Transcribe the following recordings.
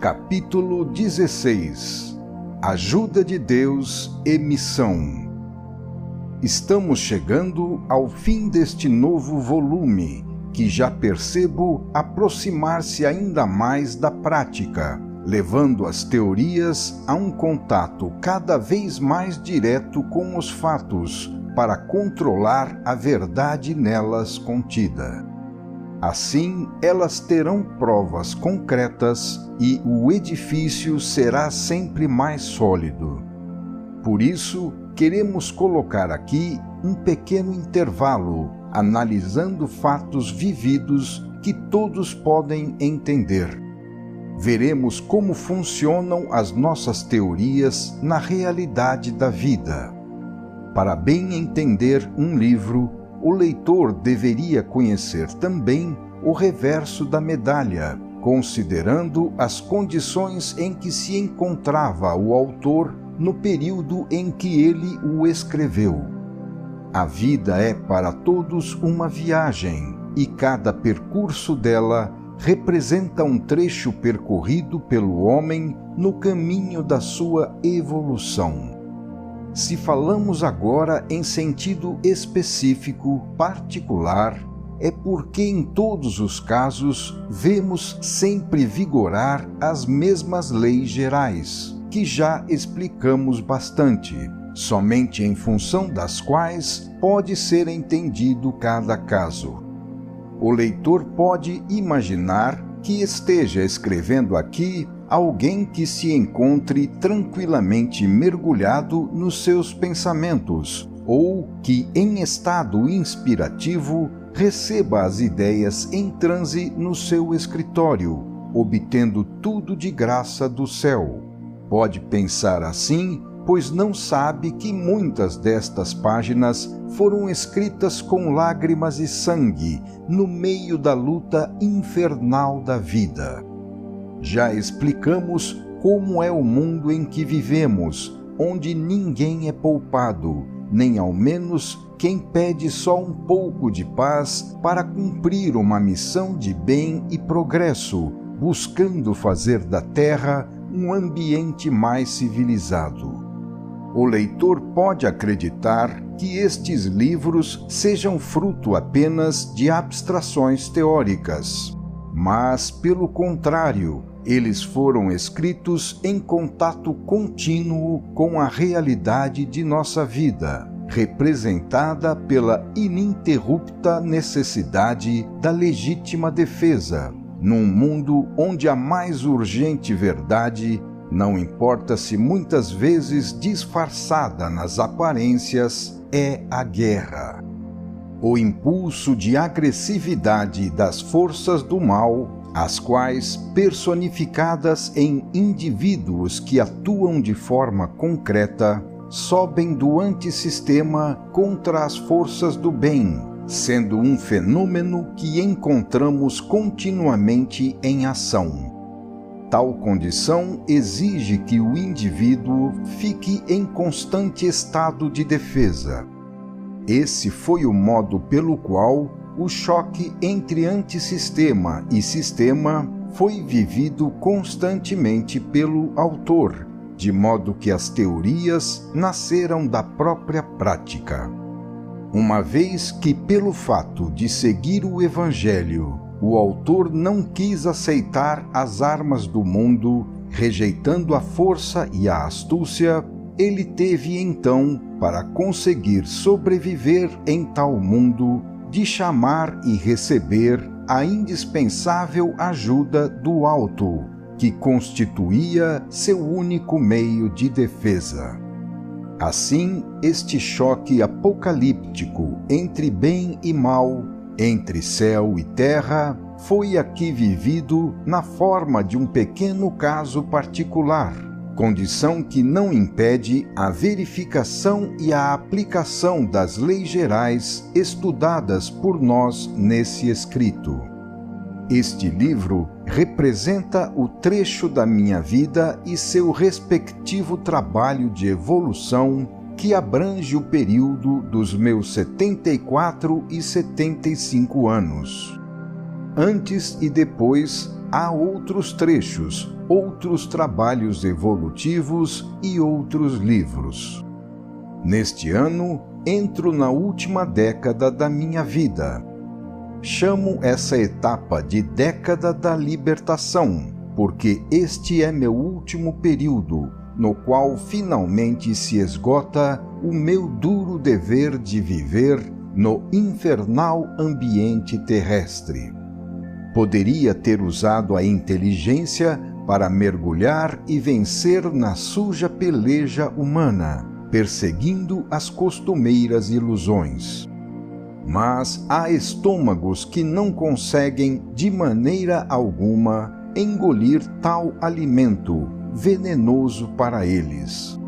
Capítulo 16. Ajuda de Deus e missão. Estamos chegando ao fim deste novo volume, que já percebo aproximar-se ainda mais da prática, levando as teorias a um contato cada vez mais direto com os fatos, para controlar a verdade nelas contida. Assim, elas terão provas concretas e o edifício será sempre mais sólido. Por isso, queremos colocar aqui um pequeno intervalo, analisando fatos vividos que todos podem entender. Veremos como funcionam as nossas teorias na realidade da vida. Para bem entender um livro, o leitor deveria conhecer também o reverso da medalha, considerando as condições em que se encontrava o autor no período em que ele o escreveu. A vida é para todos uma viagem, e cada percurso dela representa um trecho percorrido pelo homem no caminho da sua evolução. Se falamos agora em sentido específico, particular, é porque em todos os casos vemos sempre vigorar as mesmas leis gerais, que já explicamos bastante, somente em função das quais pode ser entendido cada caso. O leitor pode imaginar que esteja escrevendo aqui alguém que se encontre tranquilamente mergulhado nos seus pensamentos, ou que, em estado inspirativo, receba as ideias em transe no seu escritório, obtendo tudo de graça do céu. Pode pensar assim, pois não sabe que muitas destas páginas foram escritas com lágrimas e sangue, no meio da luta infernal da vida. Já explicamos como é o mundo em que vivemos, onde ninguém é poupado, nem ao menos quem pede só um pouco de paz para cumprir uma missão de bem e progresso, buscando fazer da Terra um ambiente mais civilizado. O leitor pode acreditar que estes livros sejam fruto apenas de abstrações teóricas, mas, pelo contrário, eles foram escritos em contato contínuo com a realidade de nossa vida, representada pela ininterrupta necessidade da legítima defesa, num mundo onde a mais urgente verdade, não importa se muitas vezes disfarçada nas aparências, é a guerra. O impulso de agressividade das forças do mal, as quais, personificadas em indivíduos que atuam de forma concreta, sobem do antissistema contra as forças do bem, sendo um fenômeno que encontramos continuamente em ação. Tal condição exige que o indivíduo fique em constante estado de defesa. Esse foi o modo pelo qual o choque entre antissistema e sistema foi vivido constantemente pelo autor, de modo que as teorias nasceram da própria prática. Uma vez que, pelo fato de seguir o Evangelho, o autor não quis aceitar as armas do mundo, rejeitando a força e a astúcia, ele teve então, para conseguir sobreviver em tal mundo, de chamar e receber a indispensável ajuda do alto, que constituía seu único meio de defesa. Assim, este choque apocalíptico entre bem e mal, entre céu e terra, foi aqui vivido na forma de um pequeno caso particular, condição que não impede a verificação e a aplicação das leis gerais estudadas por nós nesse escrito. Este livro representa o trecho da minha vida e seu respectivo trabalho de evolução que abrange o período dos meus 74 e 75 anos. Antes e depois, há outros trechos, outros trabalhos evolutivos e outros livros. Neste ano, entro na última década da minha vida. Chamo essa etapa de década da libertação, porque este é meu último período, no qual finalmente se esgota o meu duro dever de viver no infernal ambiente terrestre. Poderia ter usado a inteligência para mergulhar e vencer na suja peleja humana, perseguindo as costumeiras ilusões. Mas há estômagos que não conseguem, de maneira alguma, engolir tal alimento, venenoso para eles.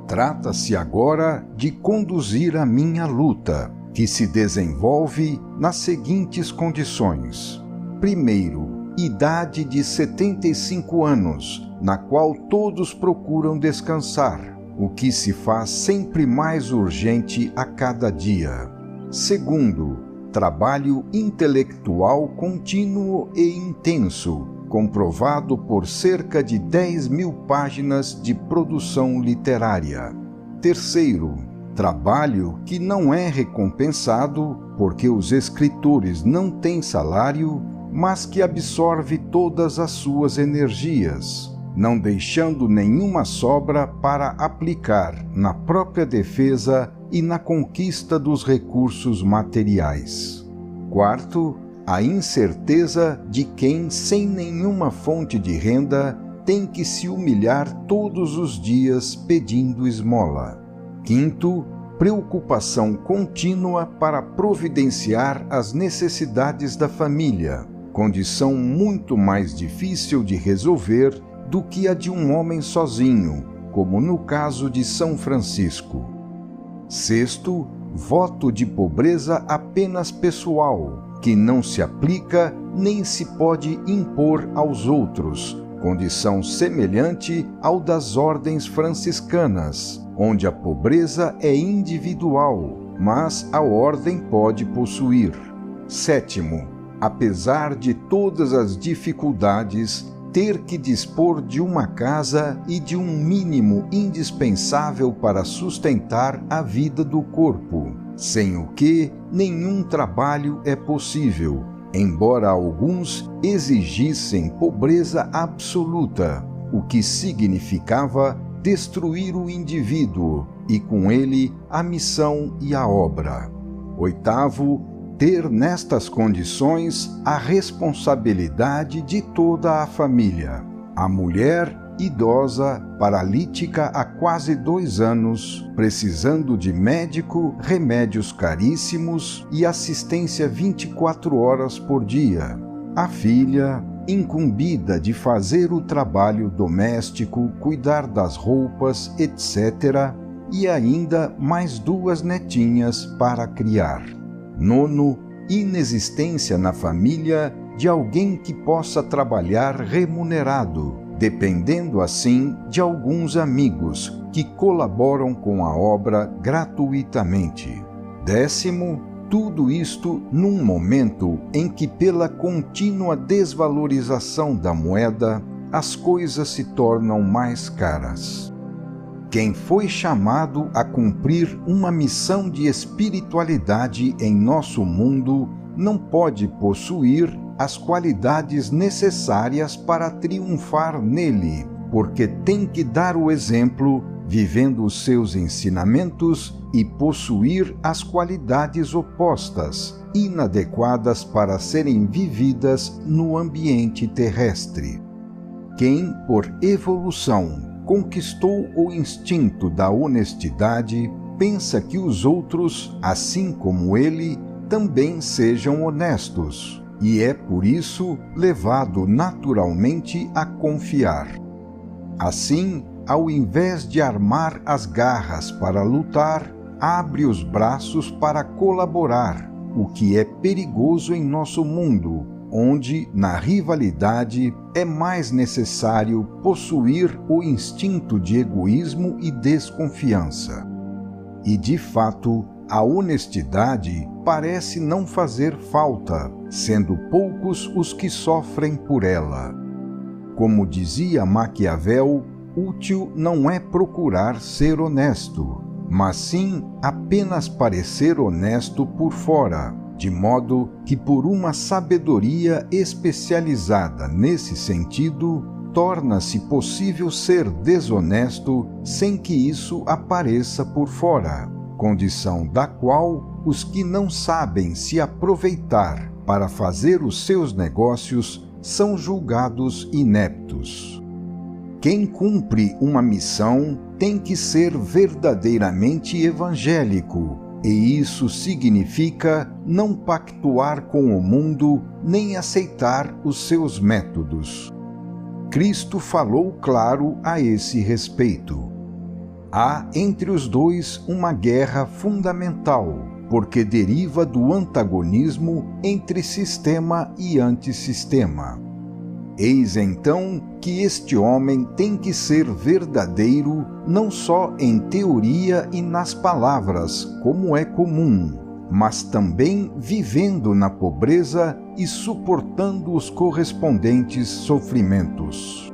Trata-se agora de conduzir a minha luta, que se desenvolve nas seguintes condições. Primeiro, idade de 75 anos, na qual todos procuram descansar, o que se faz sempre mais urgente a cada dia. Segundo, trabalho intelectual contínuo e intenso, comprovado por cerca de 10.000 páginas de produção literária. Terceiro, trabalho que não é recompensado porque os escritores não têm salário, mas que absorve todas as suas energias, não deixando nenhuma sobra para aplicar na própria defesa e na conquista dos recursos materiais. Quarto, a incerteza de quem, sem nenhuma fonte de renda, tem que se humilhar todos os dias pedindo esmola. Quinto, preocupação contínua para providenciar as necessidades da família, condição muito mais difícil de resolver do que a de um homem sozinho, como no caso de São Francisco. Sexto, voto de pobreza apenas pessoal, que não se aplica nem se pode impor aos outros, condição semelhante ao das ordens franciscanas, onde a pobreza é individual, mas a ordem pode possuir. Sétimo, apesar de todas as dificuldades, ter que dispor de uma casa e de um mínimo indispensável para sustentar a vida do corpo, sem o que nenhum trabalho é possível, embora alguns exigissem pobreza absoluta, o que significava destruir o indivíduo e com ele a missão e a obra. Oitavo, ter nestas condições a responsabilidade de toda a família. A mulher idosa, paralítica há quase 2 anos, precisando de médico, remédios caríssimos e assistência 24 horas por dia. A filha, incumbida de fazer o trabalho doméstico, cuidar das roupas, etc., e ainda mais 2 netinhas para criar. Nono, inexistência na família de alguém que possa trabalhar remunerado, dependendo assim de alguns amigos que colaboram com a obra gratuitamente. Décimo, tudo isto num momento em que, pela contínua desvalorização da moeda, as coisas se tornam mais caras. Quem foi chamado a cumprir uma missão de espiritualidade em nosso mundo não pode possuir as qualidades necessárias para triunfar nele, porque tem que dar o exemplo, vivendo os seus ensinamentos, e possuir as qualidades opostas, inadequadas para serem vividas no ambiente terrestre. Quem, por evolução, conquistou o instinto da honestidade, pensa que os outros, assim como ele, também sejam honestos, e é por isso levado naturalmente a confiar. Assim, ao invés de armar as garras para lutar, abre os braços para colaborar, o que é perigoso em nosso mundo, onde, na rivalidade, é mais necessário possuir o instinto de egoísmo e desconfiança. E, de fato, a honestidade parece não fazer falta, sendo poucos os que sofrem por ela. Como dizia Maquiavel, útil não é procurar ser honesto, mas sim apenas parecer honesto por fora, de modo que por uma sabedoria especializada nesse sentido, torna-se possível ser desonesto sem que isso apareça por fora, condição da qual os que não sabem se aproveitar para fazer os seus negócios são julgados ineptos. Quem cumpre uma missão tem que ser verdadeiramente evangélico, e isso significa não pactuar com o mundo nem aceitar os seus métodos. Cristo falou claro a esse respeito. Há entre os dois uma guerra fundamental, porque deriva do antagonismo entre sistema e antissistema. Eis então que este homem tem que ser verdadeiro não só em teoria e nas palavras, como é comum, mas também vivendo na pobreza e suportando os correspondentes sofrimentos.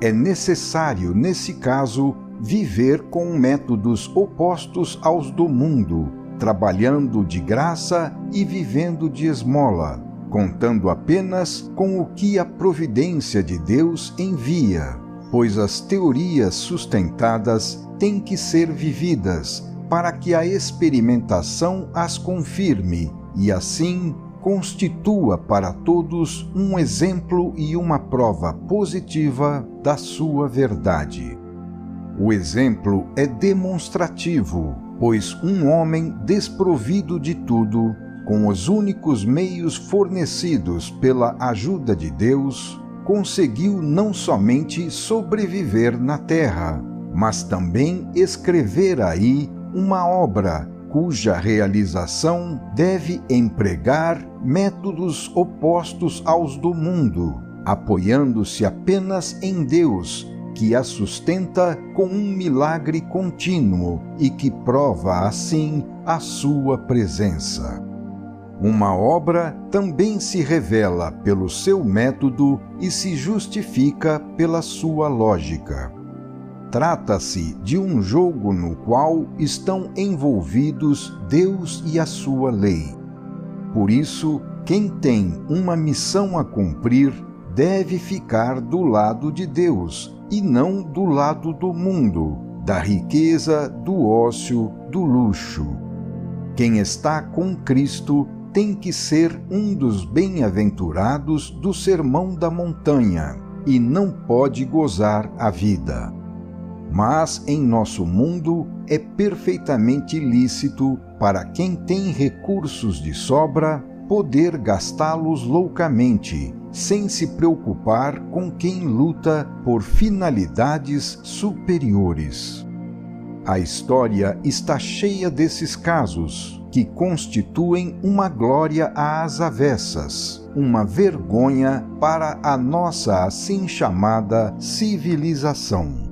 É necessário, nesse caso, viver com métodos opostos aos do mundo, trabalhando de graça e vivendo de esmola, contando apenas com o que a providência de Deus envia, pois as teorias sustentadas têm que ser vividas para que a experimentação as confirme e, assim, constitua para todos um exemplo e uma prova positiva da sua verdade. O exemplo é demonstrativo, pois um homem desprovido de tudo, com os únicos meios fornecidos pela ajuda de Deus, conseguiu não somente sobreviver na terra, mas também escrever aí uma obra cuja realização deve empregar métodos opostos aos do mundo, apoiando-se apenas em Deus, que a sustenta com um milagre contínuo e que prova assim a sua presença. Uma obra também se revela pelo seu método e se justifica pela sua lógica. Trata-se de um jogo no qual estão envolvidos Deus e a sua lei. Por isso, quem tem uma missão a cumprir deve ficar do lado de Deus e não do lado do mundo, da riqueza, do ócio, do luxo. Quem está com Cristo tem que ser um dos bem-aventurados do Sermão da Montanha e não pode gozar a vida. Mas em nosso mundo é perfeitamente lícito para quem tem recursos de sobra poder gastá-los loucamente, sem se preocupar com quem luta por finalidades superiores. A história está cheia desses casos, que constituem uma glória às avessas, uma vergonha para a nossa assim chamada civilização.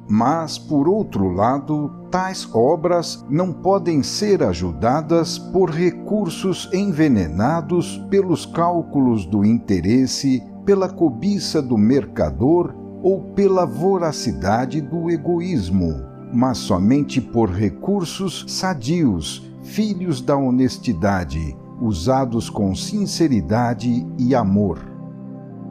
Mas, por outro lado, tais obras não podem ser ajudadas por recursos envenenados pelos cálculos do interesse, pela cobiça do mercador ou pela voracidade do egoísmo, mas somente por recursos sadios, filhos da honestidade, usados com sinceridade e amor.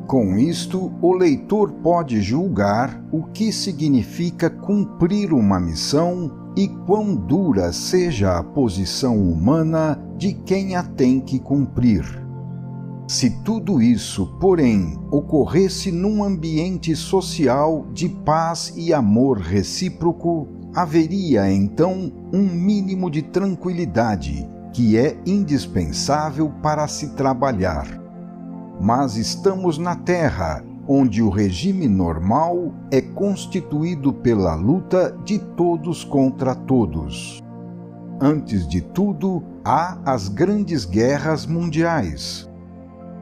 Com isto, o leitor pode julgar o que significa cumprir uma missão e quão dura seja a posição humana de quem a tem que cumprir. Se tudo isso, porém, ocorresse num ambiente social de paz e amor recíproco, haveria então um mínimo de tranquilidade que é indispensável para se trabalhar. Mas estamos na Terra, onde o regime normal é constituído pela luta de todos contra todos. Antes de tudo, há as grandes guerras mundiais.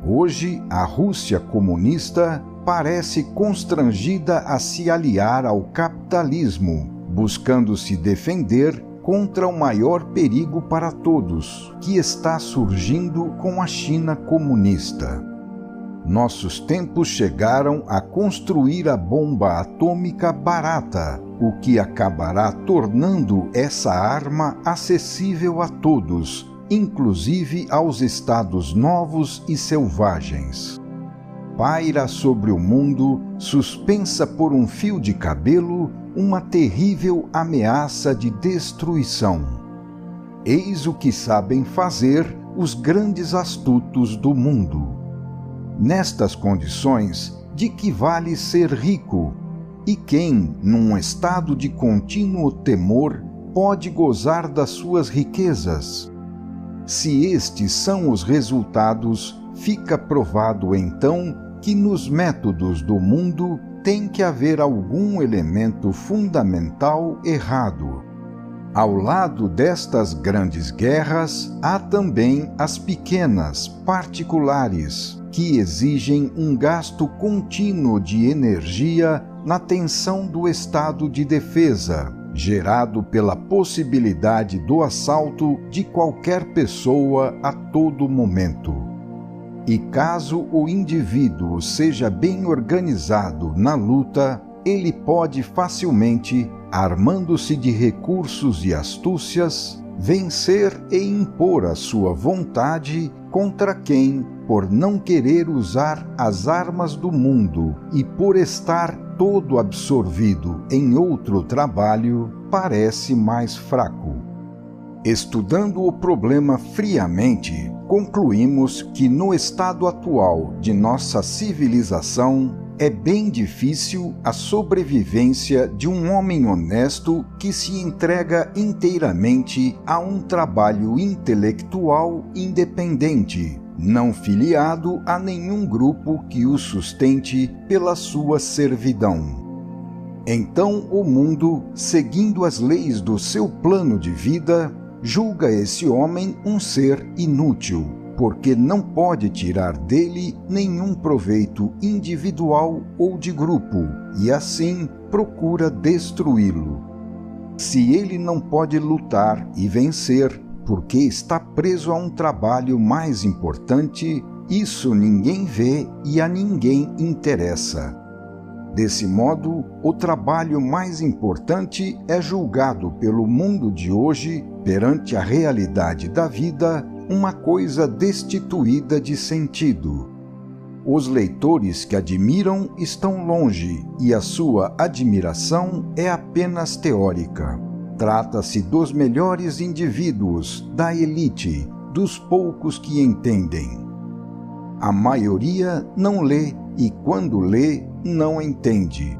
Hoje, a Rússia comunista parece constrangida a se aliar ao capitalismo, buscando se defender contra o maior perigo para todos, que está surgindo com a China comunista. Nossos tempos chegaram a construir a bomba atômica barata, o que acabará tornando essa arma acessível a todos, inclusive aos estados novos e selvagens. Paira sobre o mundo, suspensa por um fio de cabelo, uma terrível ameaça de destruição. Eis o que sabem fazer os grandes astutos do mundo. Nestas condições, de que vale ser rico? E quem, num estado de contínuo temor, pode gozar das suas riquezas? Se estes são os resultados, fica provado então que nos métodos do mundo tem que haver algum elemento fundamental errado. Ao lado destas grandes guerras, há também as pequenas, particulares, que exigem um gasto contínuo de energia na tensão do estado de defesa, gerado pela possibilidade do assalto de qualquer pessoa a todo momento. E caso o indivíduo seja bem organizado na luta, ele pode facilmente, armando-se de recursos e astúcias, vencer e impor a sua vontade contra quem, por não querer usar as armas do mundo e por estar todo absorvido em outro trabalho, parece mais fraco. Estudando o problema friamente, concluímos que no estado atual de nossa civilização é bem difícil a sobrevivência de um homem honesto que se entrega inteiramente a um trabalho intelectual independente, não filiado a nenhum grupo que o sustente pela sua servidão. Então o mundo, seguindo as leis do seu plano de vida, julga esse homem um ser inútil, porque não pode tirar dele nenhum proveito individual ou de grupo, e assim procura destruí-lo. Se ele não pode lutar e vencer, porque está preso a um trabalho mais importante, isso ninguém vê e a ninguém interessa. Desse modo, o trabalho mais importante é julgado pelo mundo de hoje, perante a realidade da vida, uma coisa destituída de sentido. Os leitores que admiram estão longe e a sua admiração é apenas teórica. Trata-se dos melhores indivíduos, da elite, dos poucos que entendem. A maioria não lê e, quando lê, não entende.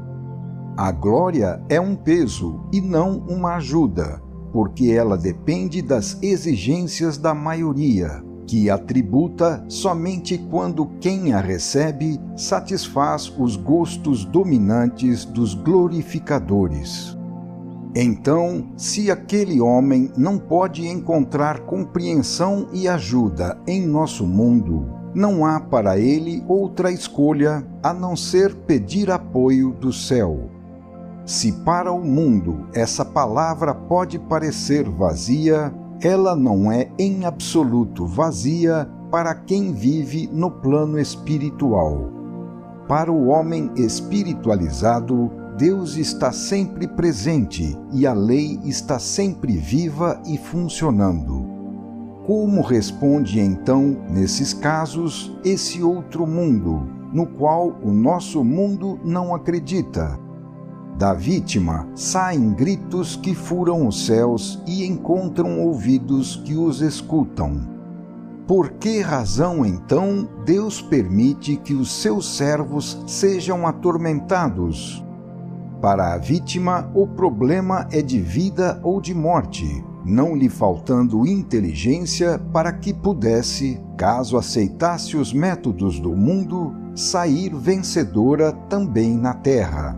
A glória é um peso e não uma ajuda, porque ela depende das exigências da maioria, que a tributa somente quando quem a recebe satisfaz os gostos dominantes dos glorificadores. Então, se aquele homem não pode encontrar compreensão e ajuda em nosso mundo, não há para ele outra escolha a não ser pedir apoio do céu. Se para o mundo essa palavra pode parecer vazia, ela não é em absoluto vazia para quem vive no plano espiritual. Para o homem espiritualizado, Deus está sempre presente e a lei está sempre viva e funcionando. Como responde então, nesses casos, esse outro mundo, no qual o nosso mundo não acredita? Da vítima saem gritos que furam os céus e encontram ouvidos que os escutam. Por que razão, então, Deus permite que os seus servos sejam atormentados? Para a vítima, o problema é de vida ou de morte, não lhe faltando inteligência para que pudesse, caso aceitasse os métodos do mundo, sair vencedora também na terra.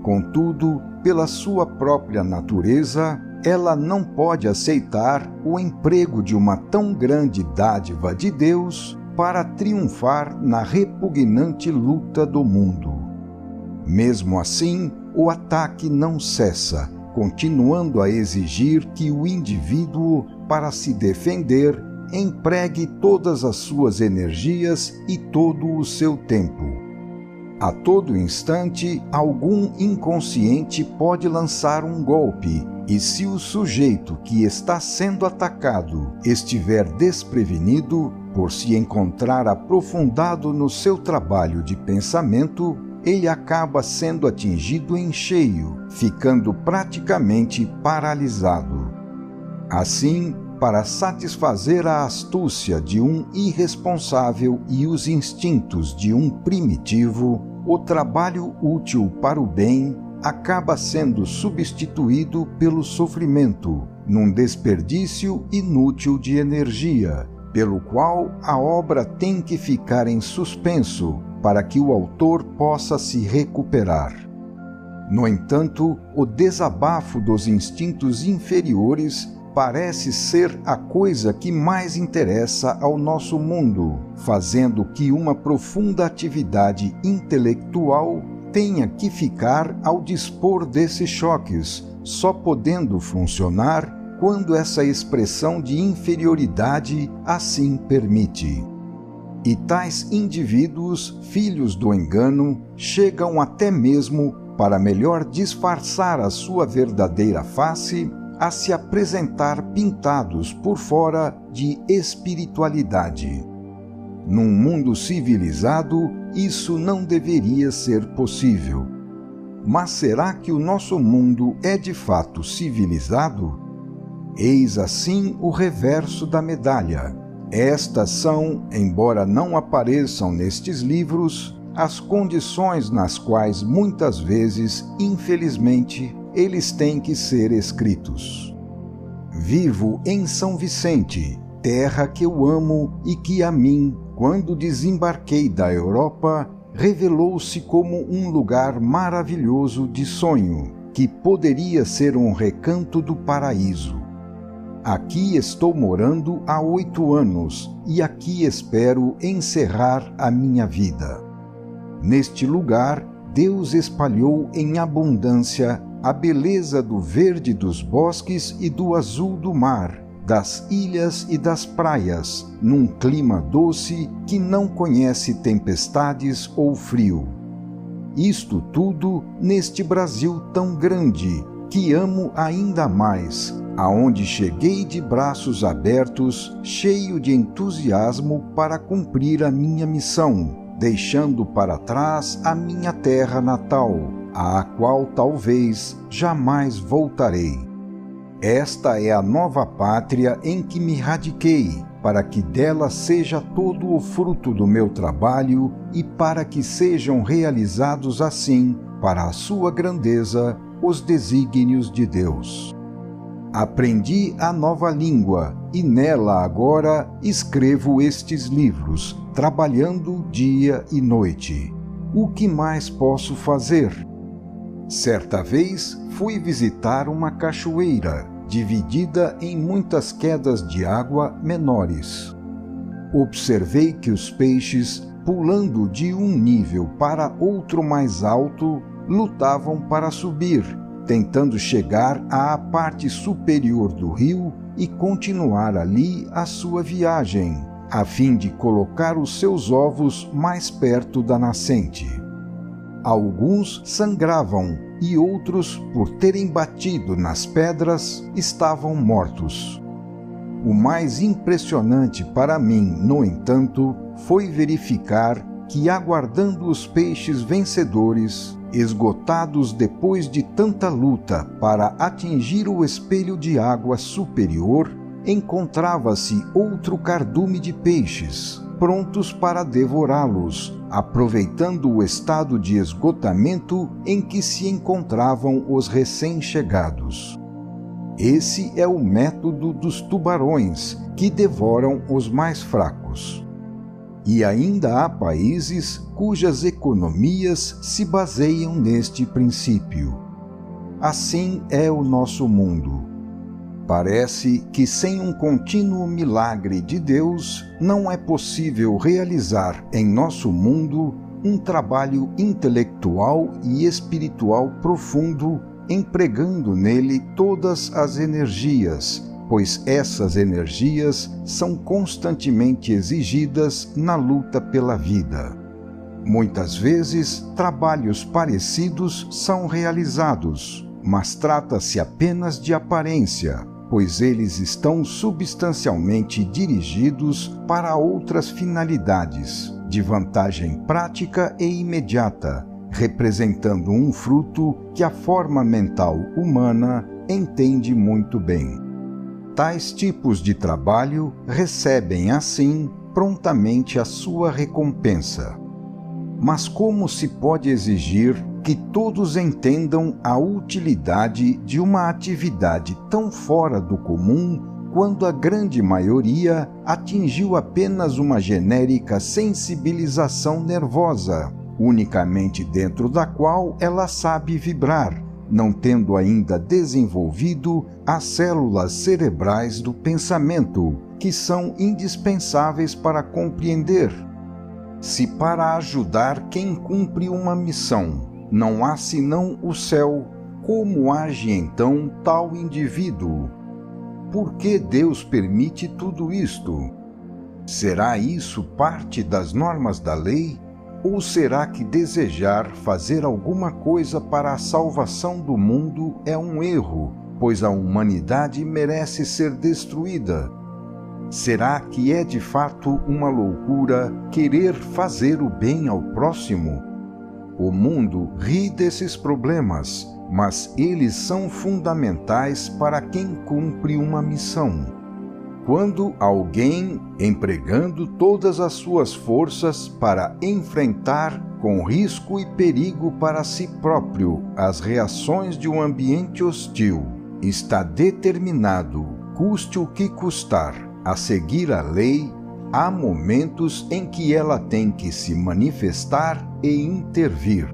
Contudo, pela sua própria natureza, ela não pode aceitar o emprego de uma tão grande dádiva de Deus para triunfar na repugnante luta do mundo. Mesmo assim, o ataque não cessa, continuando a exigir que o indivíduo, para se defender, empregue todas as suas energias e todo o seu tempo. A todo instante, algum inconsciente pode lançar um golpe, e se o sujeito que está sendo atacado estiver desprevenido, por se encontrar aprofundado no seu trabalho de pensamento, ele acaba sendo atingido em cheio, ficando praticamente paralisado. Assim, para satisfazer a astúcia de um irresponsável e os instintos de um primitivo, o trabalho útil para o bem acaba sendo substituído pelo sofrimento, num desperdício inútil de energia, pelo qual a obra tem que ficar em suspenso para que o autor possa se recuperar. No entanto, o desabafo dos instintos inferiores parece ser a coisa que mais interessa ao nosso mundo, fazendo que uma profunda atividade intelectual tenha que ficar ao dispor desses choques, só podendo funcionar quando essa expressão de inferioridade assim permite. E tais indivíduos, filhos do engano, chegam até mesmo, para melhor disfarçar a sua verdadeira face, a se apresentar pintados por fora de espiritualidade. Num mundo civilizado, isso não deveria ser possível. Mas será que o nosso mundo é de fato civilizado? Eis assim o reverso da medalha. Estas são, embora não apareçam nestes livros, as condições nas quais muitas vezes, infelizmente, eles têm que ser escritos. Vivo em São Vicente, terra que eu amo e que a mim, quando desembarquei da Europa, revelou-se como um lugar maravilhoso de sonho, que poderia ser um recanto do paraíso. Aqui estou morando há 8 anos e aqui espero encerrar a minha vida. Neste lugar, Deus espalhou em abundância a beleza do verde dos bosques e do azul do mar, das ilhas e das praias, num clima doce que não conhece tempestades ou frio. Isto tudo neste Brasil tão grande, que amo ainda mais, aonde cheguei de braços abertos, cheio de entusiasmo para cumprir a minha missão, deixando para trás a minha terra natal, à qual talvez jamais voltarei. Esta é a nova pátria em que me radiquei, para que dela seja todo o fruto do meu trabalho e para que sejam realizados assim, para a sua grandeza, os desígnios de Deus. Aprendi a nova língua e nela agora escrevo estes livros, trabalhando dia e noite. O que mais posso fazer? Certa vez fui visitar uma cachoeira, dividida em muitas quedas de água menores. Observei que os peixes, pulando de um nível para outro mais alto, lutavam para subir, tentando chegar à parte superior do rio e continuar ali a sua viagem, a fim de colocar os seus ovos mais perto da nascente. Alguns sangravam e outros, por terem batido nas pedras, estavam mortos. O mais impressionante para mim, no entanto, foi verificar que, aguardando os peixes vencedores, esgotados depois de tanta luta para atingir o espelho de água superior, encontrava-se outro cardume de peixes, prontos para devorá-los, aproveitando o estado de esgotamento em que se encontravam os recém-chegados. Esse é o método dos tubarões, que devoram os mais fracos. E ainda há países cujas economias se baseiam neste princípio. Assim é o nosso mundo. Parece que sem um contínuo milagre de Deus, não é possível realizar em nosso mundo um trabalho intelectual e espiritual profundo empregando nele todas as energias, pois essas energias são constantemente exigidas na luta pela vida. Muitas vezes, trabalhos parecidos são realizados, mas trata-se apenas de aparência, pois eles estão substancialmente dirigidos para outras finalidades, de vantagem prática e imediata, representando um fruto que a forma mental humana entende muito bem. Tais tipos de trabalho recebem, assim, prontamente a sua recompensa. Mas como se pode exigir que todos entendam a utilidade de uma atividade tão fora do comum quando a grande maioria atingiu apenas uma genérica sensibilização nervosa, unicamente dentro da qual ela sabe vibrar, não tendo ainda desenvolvido as células cerebrais do pensamento, que são indispensáveis para compreender? Se para ajudar quem cumpre uma missão não há senão o céu, como age então tal indivíduo? Por que Deus permite tudo isto? Será isso parte das normas da lei? Ou será que desejar fazer alguma coisa para a salvação do mundo é um erro, pois a humanidade merece ser destruída? Será que é de fato uma loucura querer fazer o bem ao próximo? O mundo ri desses problemas, mas eles são fundamentais para quem cumpre uma missão. Quando alguém, empregando todas as suas forças para enfrentar, com risco e perigo para si próprio, as reações de um ambiente hostil, está determinado, custe o que custar, a seguir a lei, há momentos em que ela tem que se manifestar e intervir.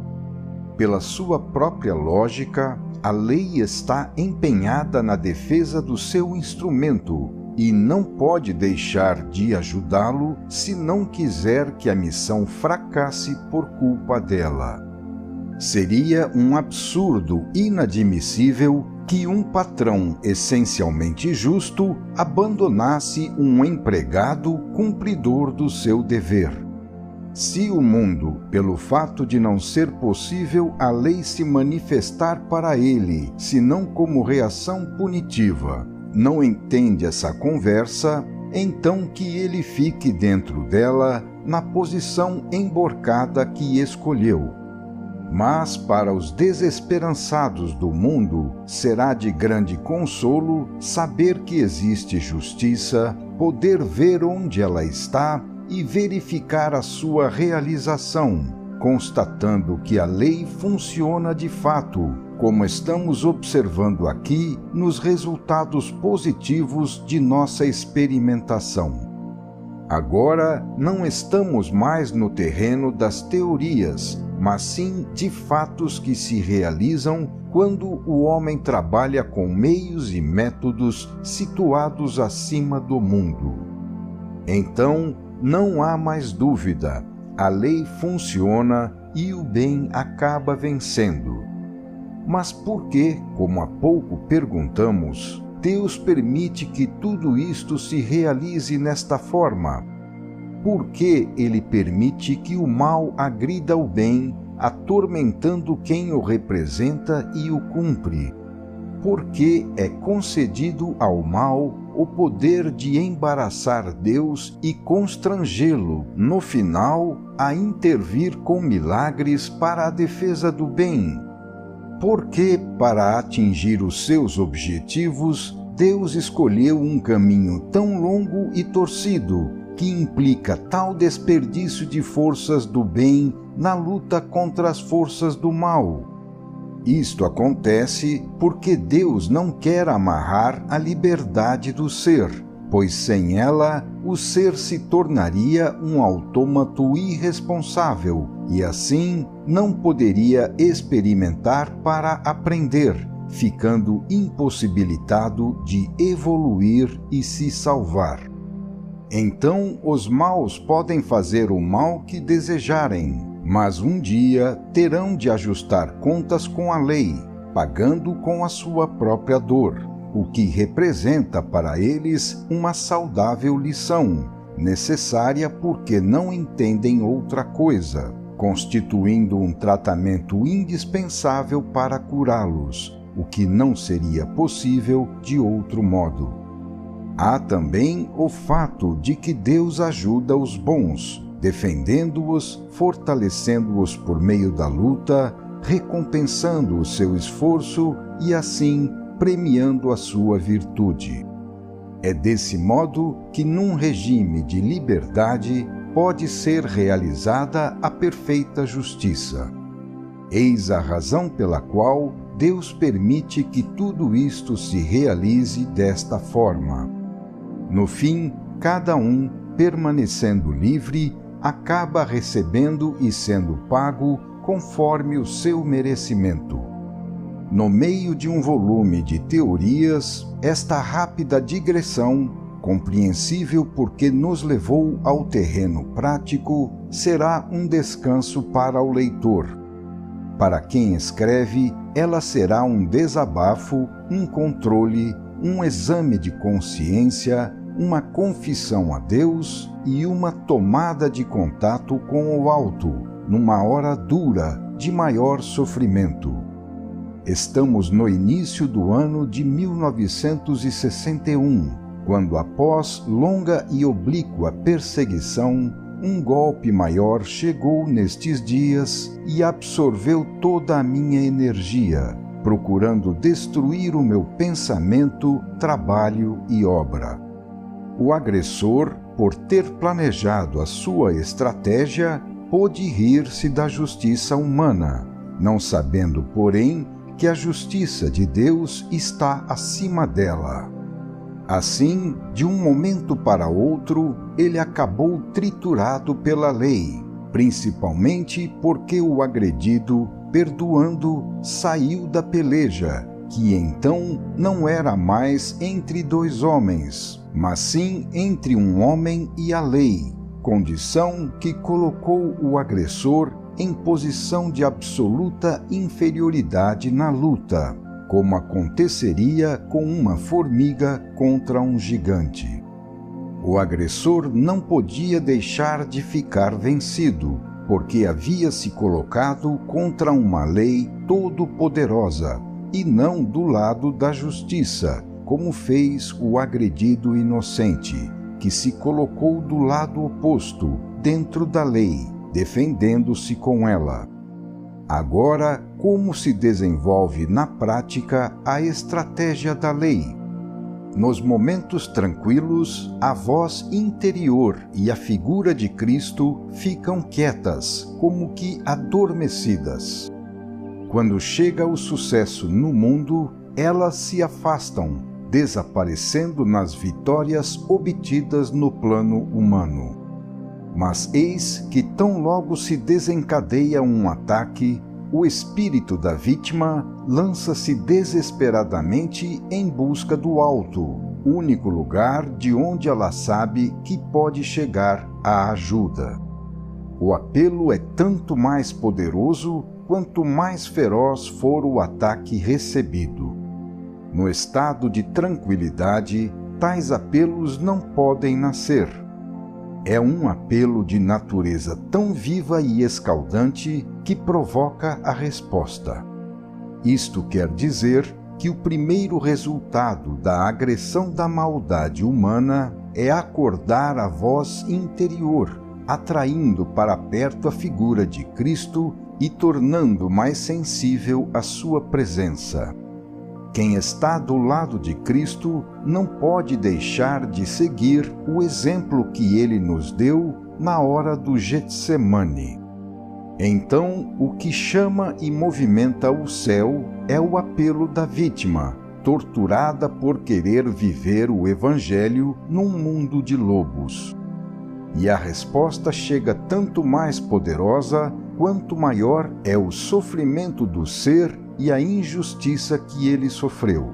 Pela sua própria lógica, a lei está empenhada na defesa do seu instrumento e não pode deixar de ajudá-lo se não quiser que a missão fracasse por culpa dela. Seria um absurdo inadmissível que um patrão essencialmente justo abandonasse um empregado cumpridor do seu dever. Se o mundo, pelo fato de não ser possível a lei se manifestar para ele, senão como reação punitiva, não entende essa conversa, então que ele fique dentro dela na posição emborcada que escolheu. Mas para os desesperançados do mundo será de grande consolo saber que existe justiça, poder ver onde ela está e verificar a sua realização, constatando que a lei funciona de fato, como estamos observando aqui nos resultados positivos de nossa experimentação. Agora não estamos mais no terreno das teorias, mas sim de fatos que se realizam quando o homem trabalha com meios e métodos situados acima do mundo. Então, não há mais dúvida, a lei funciona e o bem acaba vencendo. Mas por que, como há pouco perguntamos, Deus permite que tudo isto se realize nesta forma? Por que Ele permite que o mal agrida o bem, atormentando quem o representa e o cumpre? Por que é concedido ao mal o poder de embaraçar Deus e constrangê-lo, no final, a intervir com milagres para a defesa do bem? Porque, para atingir os seus objetivos, Deus escolheu um caminho tão longo e torcido, que implica tal desperdício de forças do bem na luta contra as forças do mal? Isto acontece porque Deus não quer amarrar a liberdade do ser, pois sem ela o ser se tornaria um autômato irresponsável e assim não poderia experimentar para aprender, ficando impossibilitado de evoluir e se salvar. Então os maus podem fazer o mal que desejarem, mas um dia terão de ajustar contas com a lei, pagando com a sua própria dor, o que representa para eles uma saudável lição, necessária porque não entendem outra coisa, constituindo um tratamento indispensável para curá-los, o que não seria possível de outro modo. Há também o fato de que Deus ajuda os bons, defendendo-os, fortalecendo-os por meio da luta, recompensando o seu esforço e assim premiando a sua virtude. É desse modo que num regime de liberdade pode ser realizada a perfeita justiça. Eis a razão pela qual Deus permite que tudo isto se realize desta forma. No fim, cada um, permanecendo livre, acaba recebendo e sendo pago conforme o seu merecimento. No meio de um volume de teorias, esta rápida digressão, compreensível porque nos levou ao terreno prático, será um descanso para o leitor. Para quem escreve, ela será um desabafo, um controle, um exame de consciência, uma confissão a Deus e uma tomada de contato com o alto, numa hora dura de maior sofrimento. Estamos no início do ano de 1961, quando, após longa e oblíqua perseguição, um golpe maior chegou nestes dias e absorveu toda a minha energia, procurando destruir o meu pensamento, trabalho e obra. O agressor, por ter planejado a sua estratégia, pôde rir-se da justiça humana, não sabendo, porém, que a justiça de Deus está acima dela. Assim, de um momento para outro, ele acabou triturado pela lei, principalmente porque o agredido, perdoando, saiu da peleja, que então não era mais entre dois homens, mas sim entre um homem e a lei, condição que colocou o agressor em posição de absoluta inferioridade na luta, como aconteceria com uma formiga contra um gigante. O agressor não podia deixar de ficar vencido, porque havia se colocado contra uma lei todo-poderosa e não do lado da justiça, como fez o agredido inocente, que se colocou do lado oposto, dentro da lei, defendendo-se com ela. Agora, como se desenvolve na prática a estratégia da lei? Nos momentos tranquilos, a voz interior e a figura de Cristo ficam quietas, como que adormecidas. Quando chega o sucesso no mundo, elas se afastam, desaparecendo nas vitórias obtidas no plano humano. Mas eis que tão logo se desencadeia um ataque, o espírito da vítima lança-se desesperadamente em busca do alto, único lugar de onde ela sabe que pode chegar a ajuda. O apelo é tanto mais poderoso quanto mais feroz for o ataque recebido. No estado de tranquilidade, tais apelos não podem nascer. É um apelo de natureza tão viva e escaldante que provoca a resposta. Isto quer dizer que o primeiro resultado da agressão da maldade humana é acordar a voz interior, atraindo para perto a figura de Cristo e tornando mais sensível a sua presença. Quem está do lado de Cristo não pode deixar de seguir o exemplo que ele nos deu na hora do Getsemane. Então, o que chama e movimenta o céu é o apelo da vítima, torturada por querer viver o Evangelho num mundo de lobos. E a resposta chega tanto mais poderosa quanto maior é o sofrimento do ser e a injustiça que ele sofreu.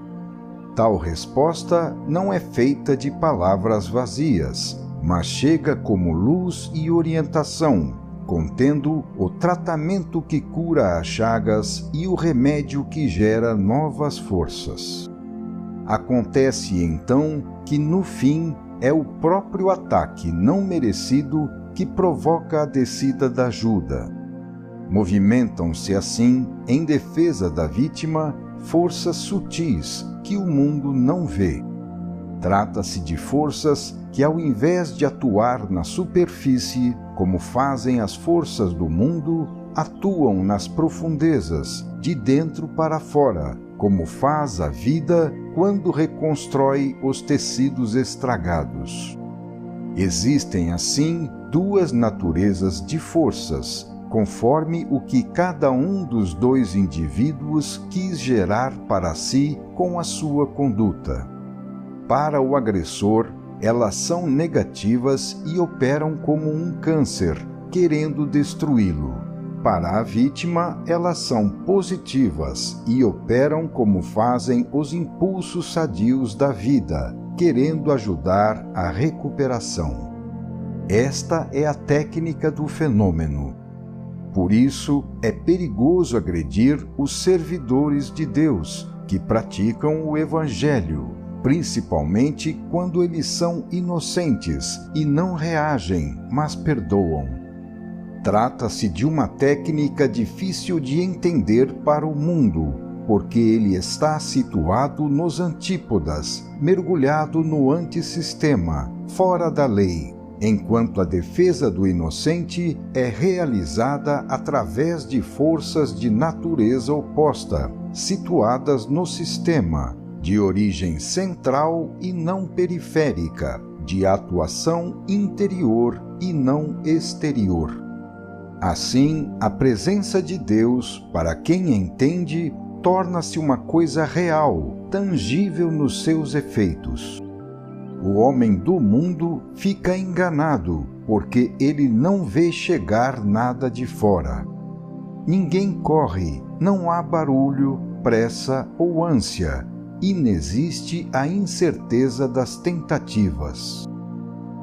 Tal resposta não é feita de palavras vazias, mas chega como luz e orientação, contendo o tratamento que cura as chagas e o remédio que gera novas forças. Acontece então que no fim é o próprio ataque não merecido que provoca a descida da ajuda. Movimentam-se assim, em defesa da vítima, forças sutis que o mundo não vê. Trata-se de forças que, ao invés de atuar na superfície, como fazem as forças do mundo, atuam nas profundezas, de dentro para fora, como faz a vida quando reconstrói os tecidos estragados. Existem, assim, duas naturezas de forças, conforme o que cada um dos dois indivíduos quis gerar para si com a sua conduta. Para o agressor, elas são negativas e operam como um câncer, querendo destruí-lo. Para a vítima, elas são positivas e operam como fazem os impulsos sadios da vida, querendo ajudar a recuperação. Esta é a técnica do fenômeno. Por isso, é perigoso agredir os servidores de Deus, que praticam o Evangelho, principalmente quando eles são inocentes e não reagem, mas perdoam. Trata-se de uma técnica difícil de entender para o mundo, porque ele está situado nos antípodas, mergulhado no antissistema, fora da lei, enquanto a defesa do inocente é realizada através de forças de natureza oposta, situadas no sistema, de origem central e não periférica, de atuação interior e não exterior. Assim, a presença de Deus, para quem entende, torna-se uma coisa real, tangível nos seus efeitos. O homem do mundo fica enganado, porque ele não vê chegar nada de fora. Ninguém corre, não há barulho, pressa ou ânsia, inexiste a incerteza das tentativas.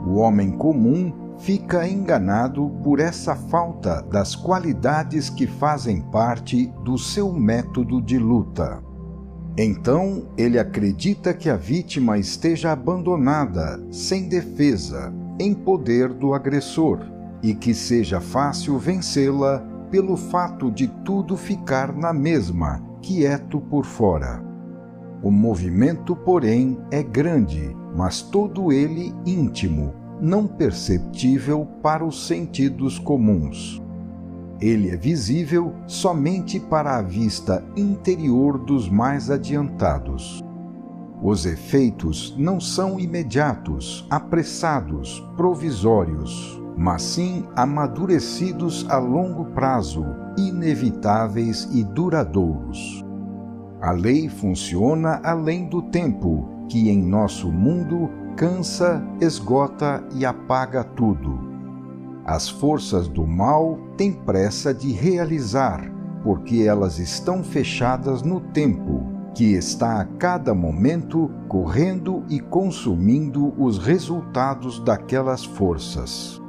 O homem comum fica enganado por essa falta das qualidades que fazem parte do seu método de luta. Então, ele acredita que a vítima esteja abandonada, sem defesa, em poder do agressor, e que seja fácil vencê-la pelo fato de tudo ficar na mesma, quieto por fora. O movimento, porém, é grande, mas todo ele íntimo, não perceptível para os sentidos comuns. Ele é visível somente para a vista interior dos mais adiantados. Os efeitos não são imediatos, apressados, provisórios, mas sim amadurecidos a longo prazo, inevitáveis e duradouros. A lei funciona além do tempo, que em nosso mundo cansa, esgota e apaga tudo. As forças do mal têm pressa de realizar, porque elas estão fechadas no tempo, que está a cada momento correndo e consumindo os resultados daquelas forças.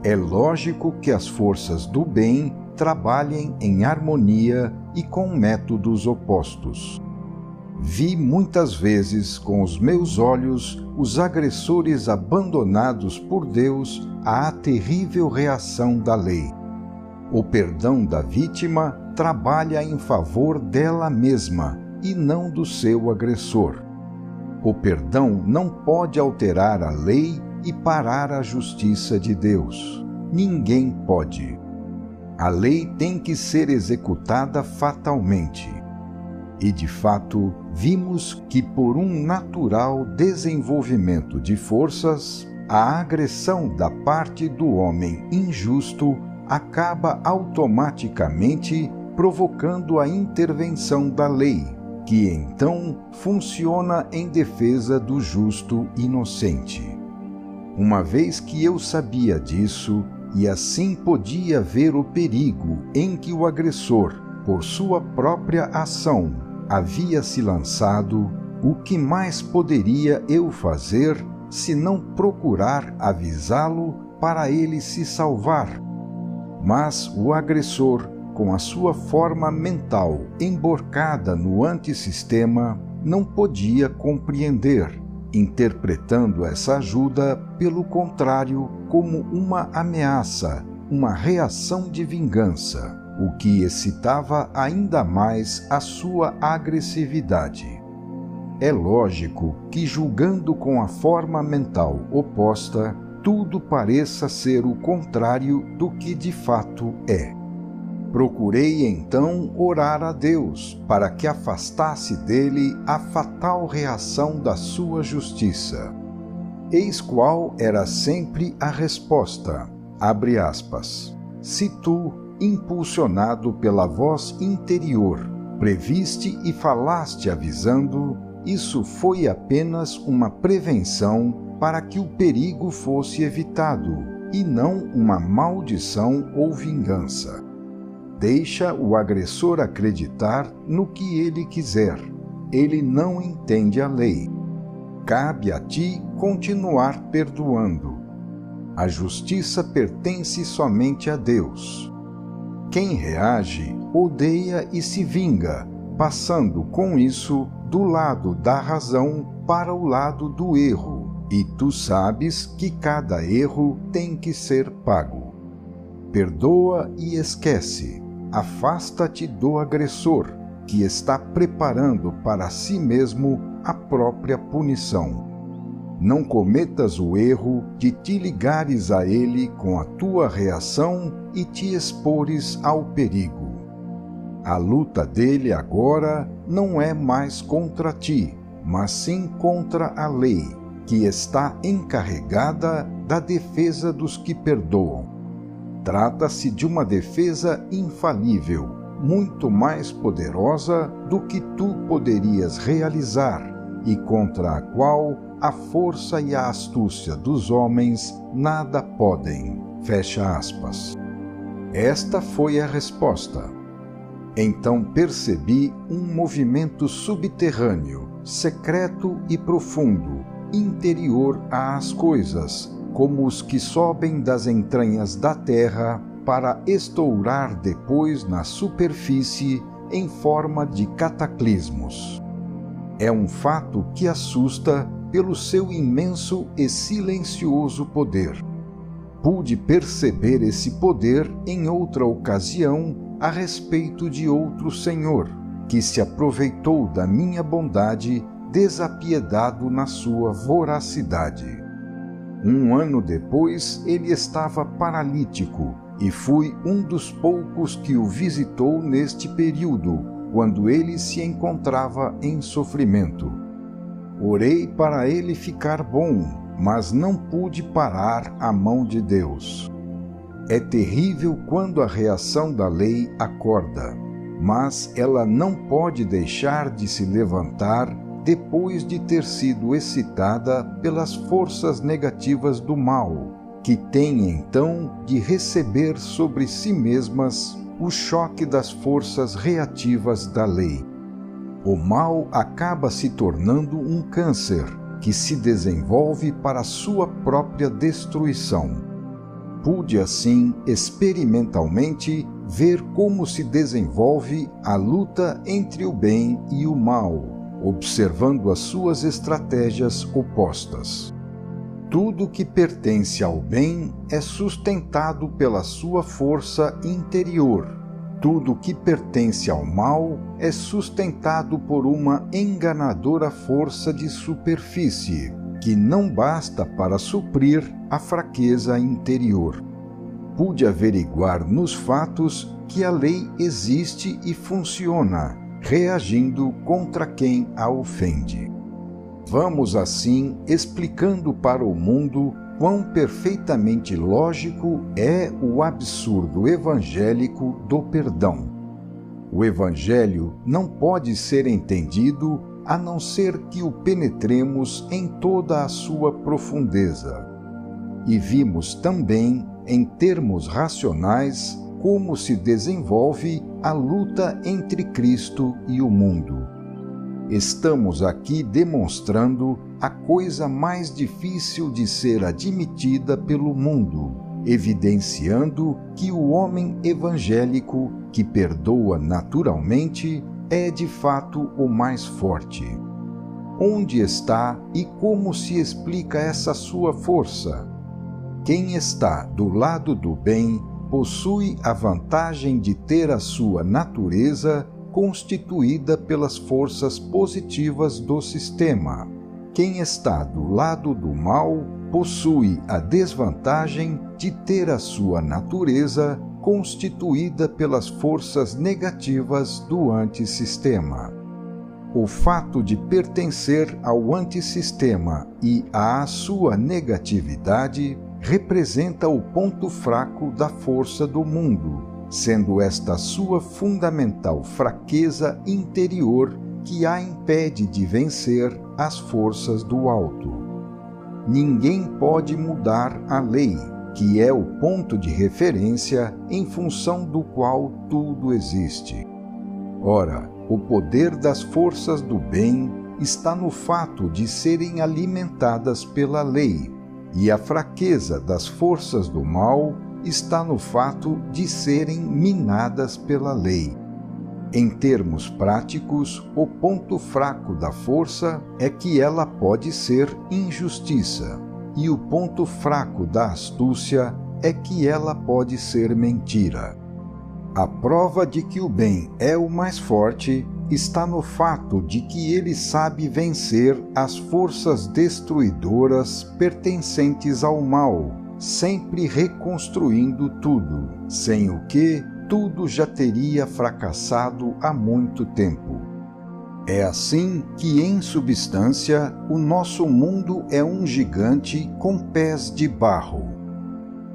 É lógico que as forças do bem trabalhem em harmonia e com métodos opostos. Vi muitas vezes com os meus olhos os agressores abandonados por Deus à terrível reação da lei. O perdão da vítima trabalha em favor dela mesma e não do seu agressor. O perdão não pode alterar a lei e parar a justiça de Deus. Ninguém pode. A lei tem que ser executada fatalmente. E, de fato, vimos que por um natural desenvolvimento de forças, a agressão da parte do homem injusto acaba automaticamente provocando a intervenção da lei, que então funciona em defesa do justo inocente. Uma vez que eu sabia disso, e assim podia ver o perigo em que o agressor, por sua própria ação, havia se lançado, o que mais poderia eu fazer se não procurar avisá-lo para ele se salvar? Mas o agressor, com a sua forma mental emborcada no antissistema, não podia compreender, interpretando essa ajuda, pelo contrário, como uma ameaça, uma reação de vingança, o que excitava ainda mais a sua agressividade. É lógico que, julgando com a forma mental oposta, tudo pareça ser o contrário do que de fato é. Procurei então orar a Deus para que afastasse dele a fatal reação da sua justiça. Eis qual era sempre a resposta, abre aspas, se tu, impulsionado pela voz interior, previste e falaste avisando, isso foi apenas uma prevenção para que o perigo fosse evitado, e não uma maldição ou vingança. Deixa o agressor acreditar no que ele quiser. Ele não entende a lei. Cabe a ti continuar perdoando. A justiça pertence somente a Deus. Quem reage, odeia e se vinga, passando com isso do lado da razão para o lado do erro, e tu sabes que cada erro tem que ser pago. Perdoa e esquece. Afasta-te do agressor, que está preparando para si mesmo a própria punição. Não cometas o erro de te ligares a ele com a tua reação e te expores ao perigo. A luta dele agora não é mais contra ti, mas sim contra a lei, que está encarregada da defesa dos que perdoam. Trata-se de uma defesa infalível, muito mais poderosa do que tu poderias realizar, e contra a qual a força e a astúcia dos homens nada podem. Fecha aspas. Esta foi a resposta. Então percebi um movimento subterrâneo, secreto e profundo, interior às coisas, como os que sobem das entranhas da terra para estourar depois na superfície em forma de cataclismos. É um fato que assusta pelo seu imenso e silencioso poder. Pude perceber esse poder em outra ocasião a respeito de outro senhor, que se aproveitou da minha bondade, desapiedado na sua voracidade. 1 ano depois, ele estava paralítico, e fui um dos poucos que o visitou neste período, quando ele se encontrava em sofrimento. Orei para ele ficar bom, mas não pude parar a mão de Deus. É terrível quando a reação da lei acorda, mas ela não pode deixar de se levantar depois de ter sido excitada pelas forças negativas do mal, que têm então de receber sobre si mesmas o choque das forças reativas da lei. O mal acaba se tornando um câncer que se desenvolve para sua própria destruição. Pude assim, experimentalmente, ver como se desenvolve a luta entre o bem e o mal, observando as suas estratégias opostas. Tudo que pertence ao bem é sustentado pela sua força interior. Tudo que pertence ao mal é sustentado por uma enganadora força de superfície, que não basta para suprir a fraqueza interior. Pude averiguar nos fatos que a lei existe e funciona, reagindo contra quem a ofende. Vamos assim explicando para o mundo quão perfeitamente lógico é o absurdo evangélico do perdão. O evangelho não pode ser entendido a não ser que o penetremos em toda a sua profundeza. E vimos também, em termos racionais, como se desenvolve a luta entre Cristo e o mundo. Estamos aqui demonstrando a coisa mais difícil de ser admitida pelo mundo, evidenciando que o homem evangélico, que perdoa naturalmente, é de fato o mais forte. Onde está e como se explica essa sua força? Quem está do lado do bem possui a vantagem de ter a sua natureza constituída pelas forças positivas do sistema. Quem está do lado do mal possui a desvantagem de ter a sua natureza constituída pelas forças negativas do antissistema. O fato de pertencer ao antissistema e à sua negatividade representa o ponto fraco da força do mundo, sendo esta sua fundamental fraqueza interior que a impede de vencer as forças do alto. Ninguém pode mudar a lei, que é o ponto de referência em função do qual tudo existe. Ora, o poder das forças do bem está no fato de serem alimentadas pela lei, e a fraqueza das forças do mal está no fato de serem minadas pela lei. Em termos práticos, o ponto fraco da força é que ela pode ser injustiça, e o ponto fraco da astúcia é que ela pode ser mentira. A prova de que o bem é o mais forte está no fato de que ele sabe vencer as forças destruidoras pertencentes ao mal, sempre reconstruindo tudo, sem o que tudo já teria fracassado há muito tempo. É assim que, em substância, o nosso mundo é um gigante com pés de barro.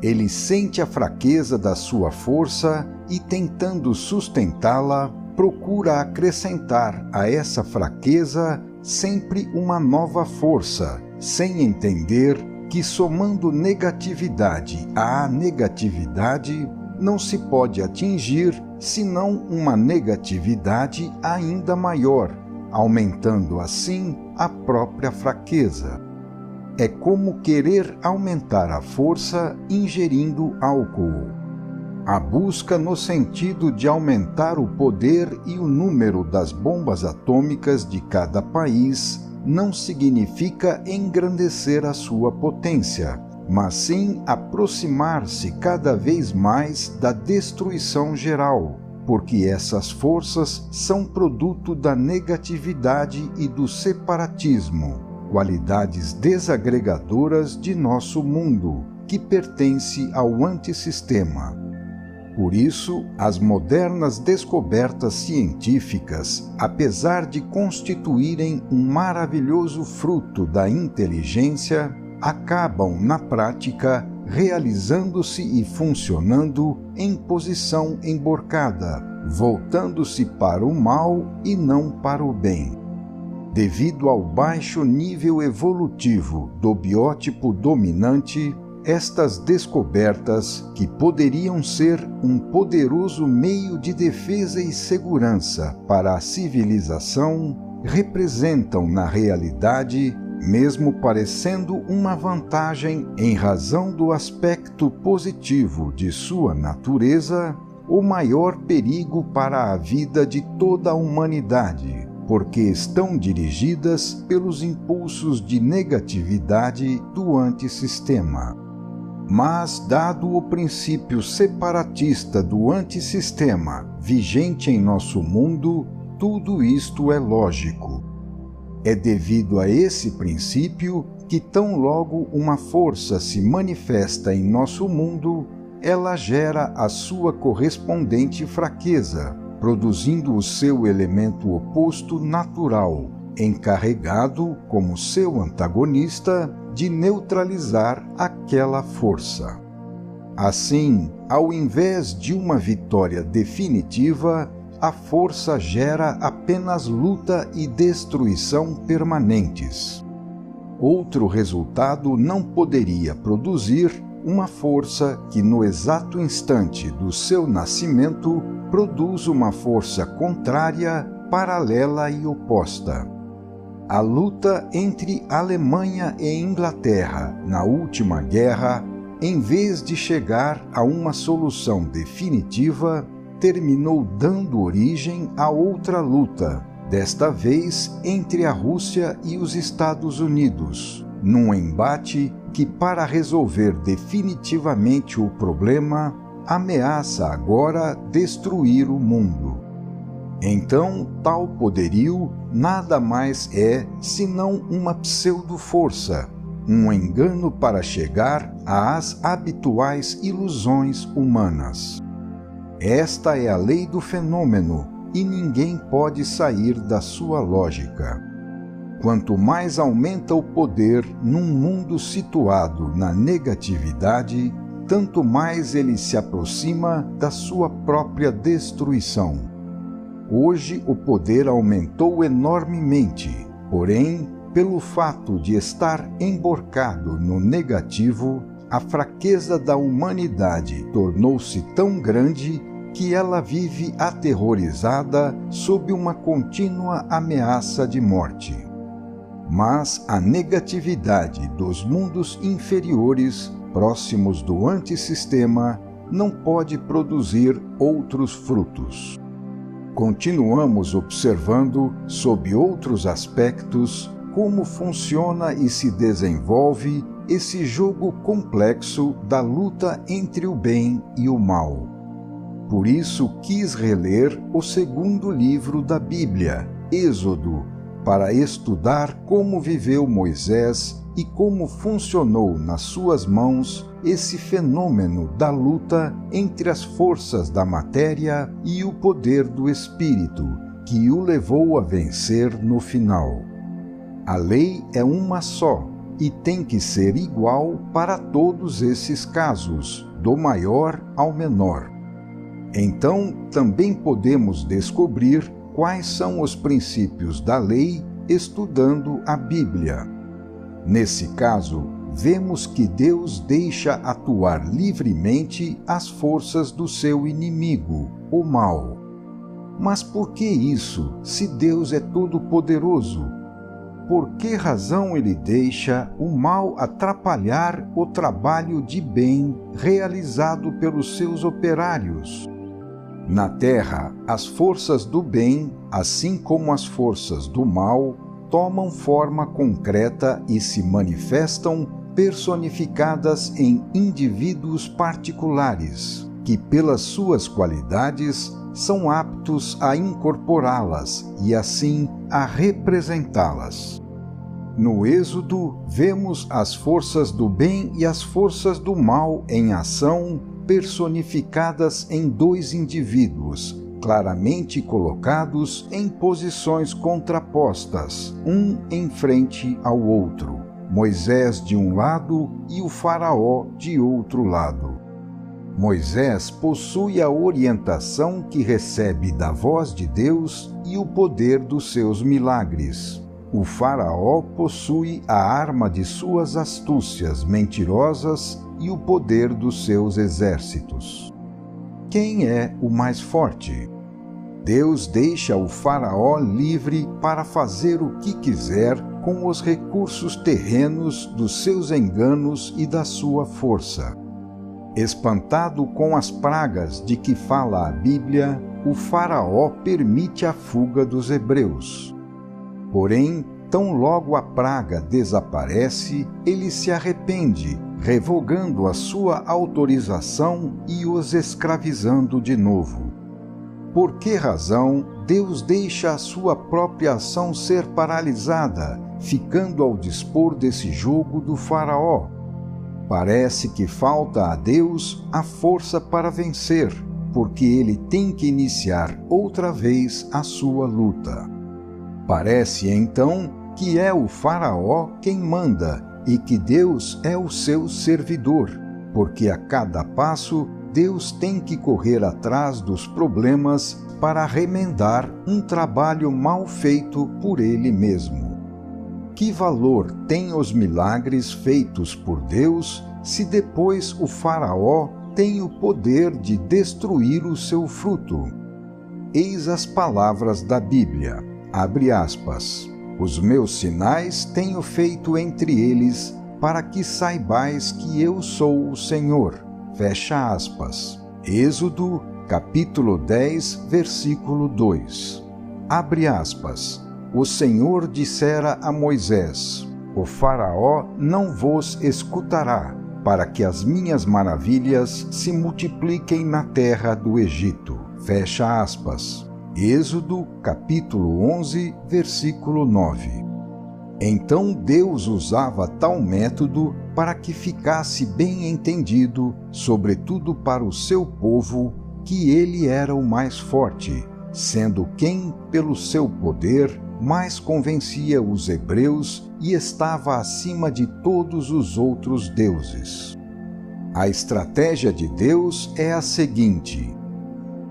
Ele sente a fraqueza da sua força e, tentando sustentá-la, procura acrescentar a essa fraqueza sempre uma nova força, sem entender que, somando negatividade à negatividade, não se pode atingir senão uma negatividade ainda maior, aumentando assim a própria fraqueza. É como querer aumentar a força ingerindo álcool. A busca no sentido de aumentar o poder e o número das bombas atômicas de cada país não significa engrandecer a sua potência, mas sim aproximar-se cada vez mais da destruição geral, porque essas forças são produto da negatividade e do separatismo, qualidades desagregadoras de nosso mundo, que pertence ao antissistema. Por isso, as modernas descobertas científicas, apesar de constituírem um maravilhoso fruto da inteligência, acabam, na prática, realizando-se e funcionando em posição emborcada, voltando-se para o mal e não para o bem. Devido ao baixo nível evolutivo do biótipo dominante, estas descobertas, que poderiam ser um poderoso meio de defesa e segurança para a civilização, representam, na realidade, mesmo parecendo uma vantagem em razão do aspecto positivo de sua natureza, o maior perigo para a vida de toda a humanidade, porque estão dirigidas pelos impulsos de negatividade do antissistema. Mas, dado o princípio separatista do antissistema vigente em nosso mundo, tudo isto é lógico. É devido a esse princípio que, tão logo uma força se manifesta em nosso mundo, ela gera a sua correspondente fraqueza, produzindo o seu elemento oposto natural, encarregado, como seu antagonista, de neutralizar aquela força. Assim, ao invés de uma vitória definitiva, a força gera apenas luta e destruição permanentes. Outro resultado não poderia produzir uma força que, no exato instante do seu nascimento, produz uma força contrária, paralela e oposta. A luta entre Alemanha e Inglaterra na última guerra em vez de chegar a uma solução definitiva, terminou dando origem a outra luta, desta vez entre a Rússia e os Estados Unidos, num embate que, para resolver definitivamente o problema, ameaça agora destruir o mundo. Então, tal poderio nada mais é senão uma pseudo-força, um engano para chegar às habituais ilusões humanas. Esta é a lei do fenômeno e ninguém pode sair da sua lógica. Quanto mais aumenta o poder num mundo situado na negatividade, tanto mais ele se aproxima da sua própria destruição. Hoje o poder aumentou enormemente, porém, pelo fato de estar emborcado no negativo, a fraqueza da humanidade tornou-se tão grande que ela vive aterrorizada sob uma contínua ameaça de morte. Mas a negatividade dos mundos inferiores, próximos do antissistema, não pode produzir outros frutos. Continuamos observando, sob outros aspectos, como funciona e se desenvolve esse jogo complexo da luta entre o bem e o mal. Por isso quis reler o segundo livro da Bíblia, Êxodo, para estudar como viveu Moisés e como funcionou nas suas mãos esse fenômeno da luta entre as forças da matéria e o poder do Espírito, que o levou a vencer no final. A lei é uma só e tem que ser igual para todos esses casos, do maior ao menor. Então, também podemos descobrir quais são os princípios da lei estudando a Bíblia. Nesse caso, vemos que Deus deixa atuar livremente as forças do seu inimigo, o mal. Mas por que isso, se Deus é todo-poderoso? Por que razão ele deixa o mal atrapalhar o trabalho de bem realizado pelos seus operários? Na terra, as forças do bem, assim como as forças do mal, tomam forma concreta e se manifestam personificadas em indivíduos particulares, que pelas suas qualidades são aptos a incorporá-las e assim a representá-las. No Êxodo, vemos as forças do bem e as forças do mal em ação personificadas em dois indivíduos, claramente colocados em posições contrapostas, um em frente ao outro, Moisés de um lado e o Faraó de outro lado. Moisés possui a orientação que recebe da voz de Deus e o poder dos seus milagres. O Faraó possui a arma de suas astúcias mentirosas e o poder dos seus exércitos. Quem é o mais forte? Deus deixa o Faraó livre para fazer o que quiser com os recursos terrenos dos seus enganos e da sua força. Espantado com as pragas de que fala a Bíblia, o Faraó permite a fuga dos hebreus. Porém, tão logo a praga desaparece, ele se arrepende, revogando a sua autorização e os escravizando de novo. Por que razão Deus deixa a sua própria ação ser paralisada, ficando ao dispor desse jugo do Faraó? Parece que falta a Deus a força para vencer, porque ele tem que iniciar outra vez a sua luta. Parece então que é o Faraó quem manda e que Deus é o seu servidor, porque a cada passo Deus tem que correr atrás dos problemas para remendar um trabalho mal feito por ele mesmo. Que valor têm os milagres feitos por Deus se depois o Faraó tem o poder de destruir o seu fruto? Eis as palavras da Bíblia, abre aspas, os meus sinais tenho feito entre eles para que saibais que eu sou o Senhor. Fecha aspas. Êxodo, capítulo 10, versículo 2. Abre aspas. O Senhor dissera a Moisés: o Faraó não vos escutará, para que as minhas maravilhas se multipliquem na terra do Egito. Fecha aspas. Êxodo, capítulo 11, versículo 9. Então Deus usava tal método para que ficasse bem entendido, sobretudo para o seu povo, que ele era o mais forte, sendo quem, pelo seu poder, mais convencia os hebreus e estava acima de todos os outros deuses. A estratégia de Deus é a seguinte: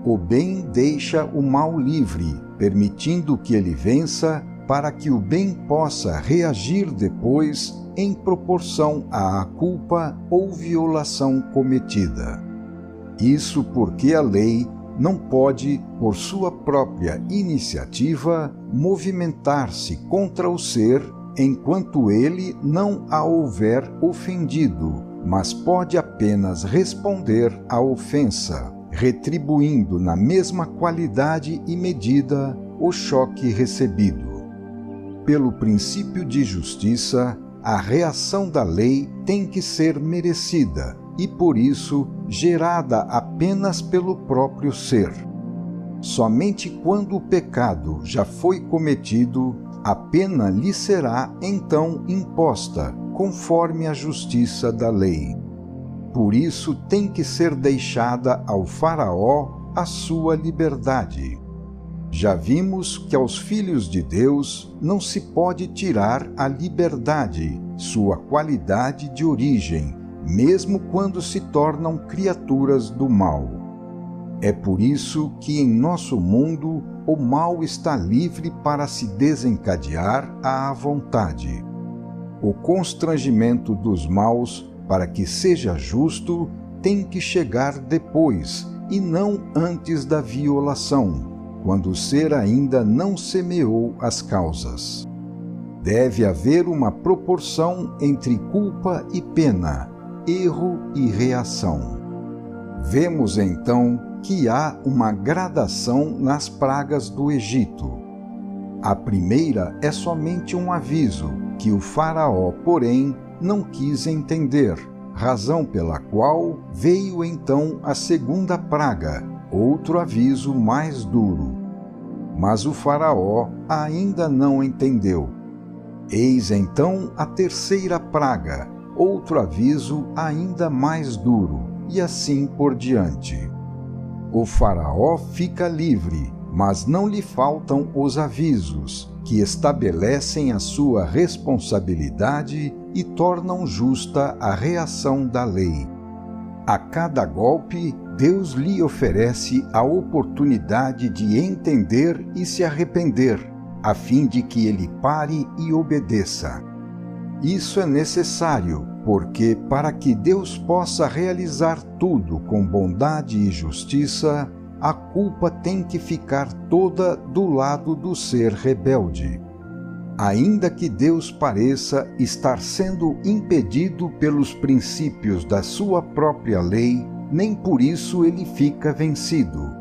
o bem deixa o mal livre, permitindo que ele vença, para que o bem possa reagir depois em proporção à culpa ou violação cometida. Isso porque a lei não pode, por sua própria iniciativa, movimentar-se contra o ser enquanto ele não a houver ofendido, mas pode apenas responder à ofensa, retribuindo na mesma qualidade e medida o choque recebido. Pelo princípio de justiça, a reação da lei tem que ser merecida e, por isso, gerada apenas pelo próprio ser. Somente quando o pecado já foi cometido, a pena lhe será então imposta, conforme a justiça da lei. Por isso tem que ser deixada ao Faraó a sua liberdade. Já vimos que aos filhos de Deus não se pode tirar a liberdade, sua qualidade de origem, mesmo quando se tornam criaturas do mal. É por isso que em nosso mundo o mal está livre para se desencadear à vontade. O constrangimento dos maus, para que seja justo, tem que chegar depois e não antes da violação, quando o ser ainda não semeou as causas. Deve haver uma proporção entre culpa e pena, erro e reação. Vemos então que há uma gradação nas pragas do Egito. A primeira é somente um aviso, que o Faraó, porém, não quis entender, razão pela qual veio então a segunda praga, outro aviso mais duro. Mas o Faraó ainda não entendeu. Eis então a terceira praga, outro aviso ainda mais duro, e assim por diante. O Faraó fica livre, mas não lhe faltam os avisos, que estabelecem a sua responsabilidade e tornam justa a reação da lei. A cada golpe, Deus lhe oferece a oportunidade de entender e se arrepender, a fim de que ele pare e obedeça. Isso é necessário, porque para que Deus possa realizar tudo com bondade e justiça, a culpa tem que ficar toda do lado do ser rebelde. Ainda que Deus pareça estar sendo impedido pelos princípios da sua própria lei, nem por isso ele fica vencido.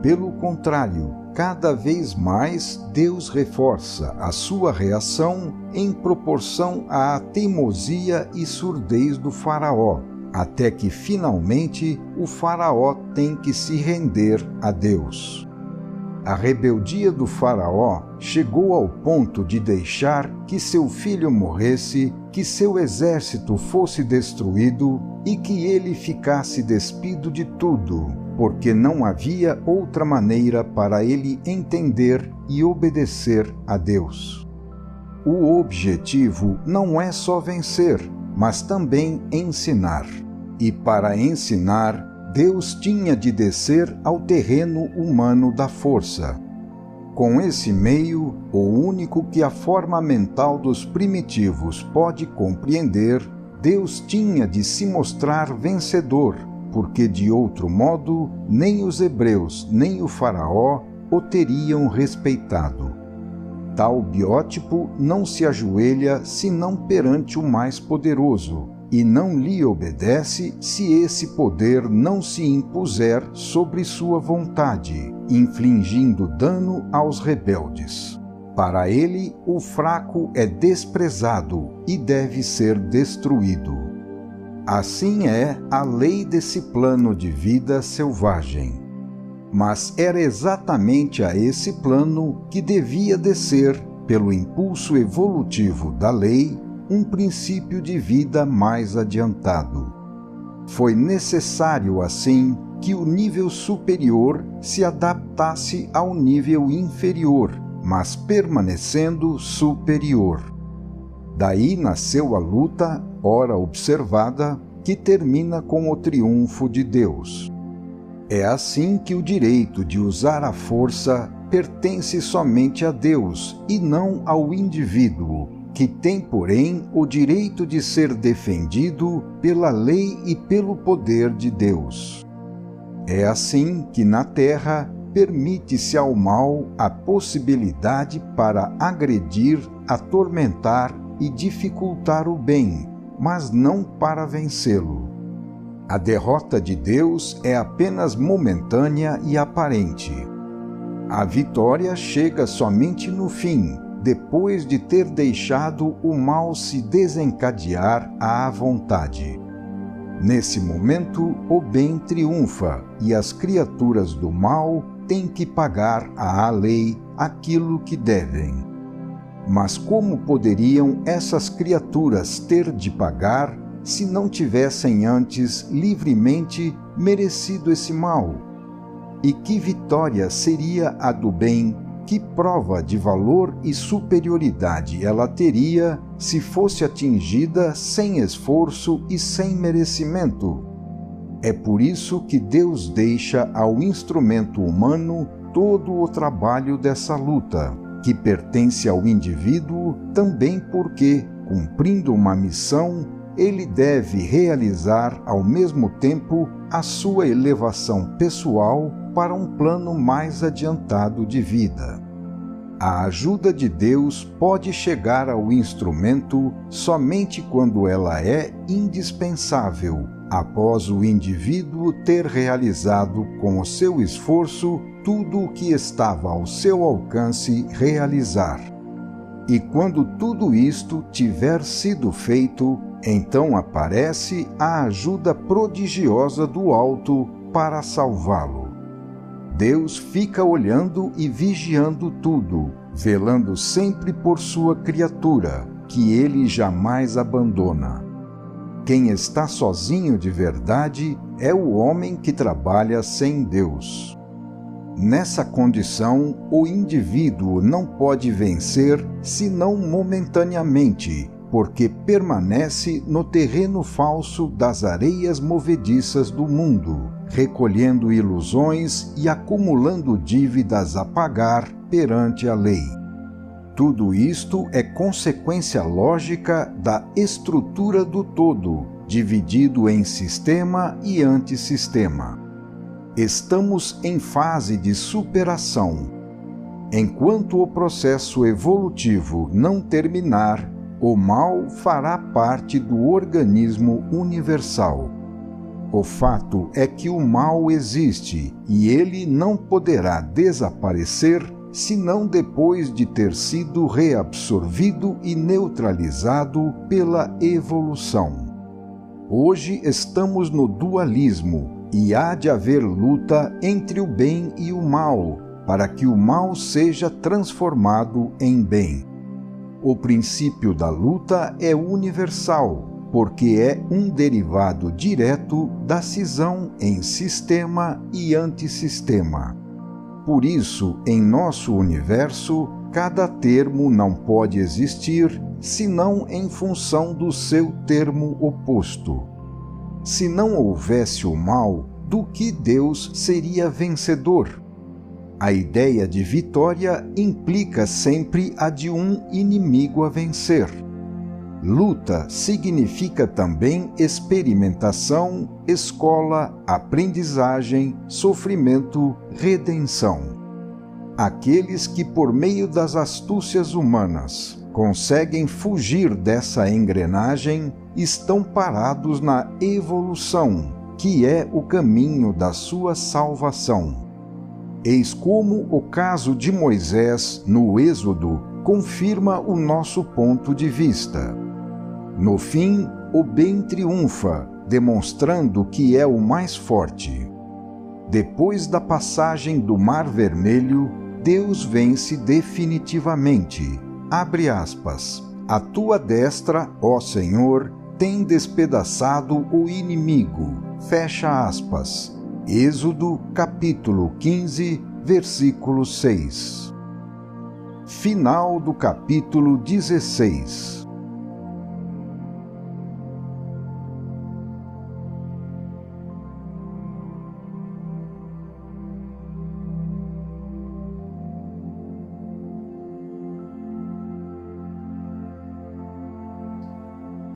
Pelo contrário, cada vez mais Deus reforça a sua reação em proporção à teimosia e surdez do Faraó, até que finalmente o Faraó tem que se render a Deus. A rebeldia do Faraó chegou ao ponto de deixar que seu filho morresse, que seu exército fosse destruído e que ele ficasse despido de tudo, porque não havia outra maneira para ele entender e obedecer a Deus. O objetivo não é só vencer, mas também ensinar. E para ensinar, Deus tinha de descer ao terreno humano da força. Com esse meio, o único que a forma mental dos primitivos pode compreender, Deus tinha de se mostrar vencedor, porque de outro modo, nem os hebreus nem o Faraó o teriam respeitado. Tal biótipo não se ajoelha senão perante o mais poderoso, e não lhe obedece se esse poder não se impuser sobre sua vontade, infligindo dano aos rebeldes. Para ele, o fraco é desprezado e deve ser destruído. Assim é a lei desse plano de vida selvagem. Mas era exatamente a esse plano que devia descer, pelo impulso evolutivo da lei, um princípio de vida mais adiantado. Foi necessário, assim, que o nível superior se adaptasse ao nível inferior, mas permanecendo superior. Daí nasceu a luta, ora observada, que termina com o triunfo de Deus. É assim que o direito de usar a força pertence somente a Deus e não ao indivíduo, que tem, porém, o direito de ser defendido pela lei e pelo poder de Deus. É assim que na Terra permite-se ao mal a possibilidade para agredir, atormentar e dificultar o bem, mas não para vencê-lo. A derrota de Deus é apenas momentânea e aparente. A vitória chega somente no fim, depois de ter deixado o mal se desencadear à vontade. Nesse momento, o bem triunfa e as criaturas do mal têm que pagar à lei aquilo que devem. Mas como poderiam essas criaturas ter de pagar se não tivessem antes livremente merecido esse mal? E que vitória seria a do bem? Que prova de valor e superioridade ela teria se fosse atingida sem esforço e sem merecimento? É por isso que Deus deixa ao instrumento humano todo o trabalho dessa luta, que pertence ao indivíduo também porque, cumprindo uma missão, ele deve realizar ao mesmo tempo a sua elevação pessoal para um plano mais adiantado de vida. A ajuda de Deus pode chegar ao instrumento somente quando ela é indispensável, após o indivíduo ter realizado com o seu esforço tudo o que estava ao seu alcance realizar. E quando tudo isto tiver sido feito, então aparece a ajuda prodigiosa do alto para salvá-lo. Deus fica olhando e vigiando tudo, velando sempre por sua criatura, que ele jamais abandona. Quem está sozinho de verdade é o homem que trabalha sem Deus. Nessa condição, o indivíduo não pode vencer senão momentaneamente, porque permanece no terreno falso das areias movediças do mundo, recolhendo ilusões e acumulando dívidas a pagar perante a lei. Tudo isto é consequência lógica da estrutura do todo, dividido em sistema e antissistema. Estamos em fase de superação. Enquanto o processo evolutivo não terminar, o mal fará parte do organismo universal. O fato é que o mal existe e ele não poderá desaparecer senão depois de ter sido reabsorvido e neutralizado pela evolução. Hoje estamos no dualismo e há de haver luta entre o bem e o mal, para que o mal seja transformado em bem. O princípio da luta é universal, porque é um derivado direto da cisão em sistema e antissistema. Por isso, em nosso universo, cada termo não pode existir senão em função do seu termo oposto. Se não houvesse o mal, do que Deus seria vencedor? A ideia de vitória implica sempre a de um inimigo a vencer. Luta significa também experimentação, escola, aprendizagem, sofrimento, redenção. Aqueles que, por meio das astúcias humanas, conseguem fugir dessa engrenagem estão parados na evolução, que é o caminho da sua salvação. Eis como o caso de Moisés no Êxodo confirma o nosso ponto de vista. No fim, o bem triunfa, demonstrando que é o mais forte. Depois da passagem do Mar Vermelho, Deus vence definitivamente. Abre aspas. A tua destra, ó Senhor, tem despedaçado o inimigo. Fecha aspas. Êxodo, capítulo 15, versículo 6. Final do capítulo 16.